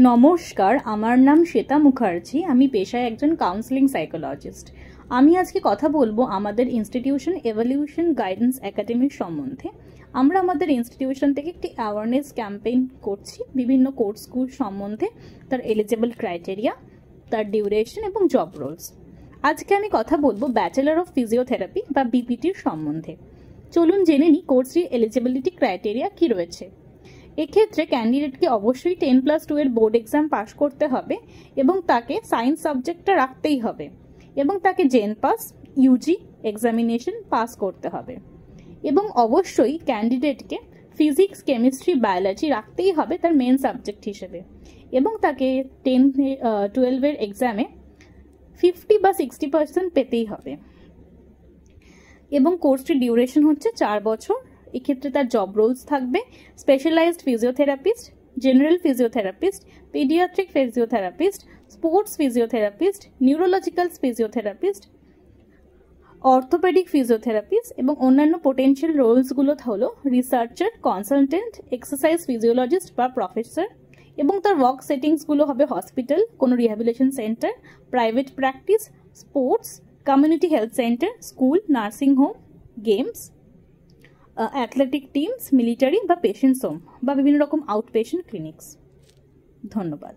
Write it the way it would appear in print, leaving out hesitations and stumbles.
নমস্কার, আমার নাম শ্বেতা মুখার্জি। আমি পেশায় একজন কাউন্সেলিং সাইকোলজিস্ট। আমি আজকে কথা বলবো আমাদের ইনস্টিটিউশন এভলিউশন গাইডেন্স একাডেমির সম্বন্ধে। আমরা আমাদের ইনস্টিটিউশন থেকে একটি অ্যাওয়ারনেস ক্যাম্পেইন করছি বিভিন্ন কোর্সগুলো সম্বন্ধে, তার এলিজিবল ক্রাইটেরিয়া, তার ডিউরেশন এবং জব রোলস। আজকে আমি কথা বলবো ব্যাচেলর অফ ফিজিওথেরাপি বা বিপিটির সম্বন্ধে। চলুন জেনে নিই কোর্সটির এলিজিবিলিটি ক্রাইটেরিয়া কি রয়েছে। এক্ষেত্রে ক্যান্ডিডেটকে অবশ্যই 10+2 এর বোর্ড এক্সাম পাস করতে হবে এবং তাকে সায়েন্স সাবজেক্টটা রাখতেই হবে এবং তাকে জেন পাস ইউজি এক্সামিনেশন পাস করতে হবে এবং অবশ্যই ক্যান্ডিডেটকে ফিজিক্স কেমিস্ট্রি বায়োলজি রাখতেই হবে তার মেন সাবজেক্ট হিসেবে এবং তাকে 10-12 এর এক্সামে 50 বা 60% পেতেই হবে এবং কোর্সটির ডিউরেশন হচ্ছে 4 বছর। এক্ষেত্রে তার জব রোলস থাকবে specialised physiotherapist, general physiotherapist, paediatric physiotherapist, sports physiotherapist, neurological physiotherapist, orthopaedic physiotherapist এবং অন্যান্য পোটেনশিয়াল রোলসগুলো হলো রিসার্চার, কনসালটেন্ট, এক্সারসাইজ ফিজিওলজিস্ট বা প্রফেসর এবং তার ওয়ার্ক সেটিংসগুলো হবে হসপিটাল, কোনো rehabilitation centre, private practice, sports, community health centre, school, nursing home, games, athletic teams, military বা পেশেন্টস হোম বা বিভিন্ন রকম আউটপেশেন্ট ক্লিনিক্স। ধন্যবাদ।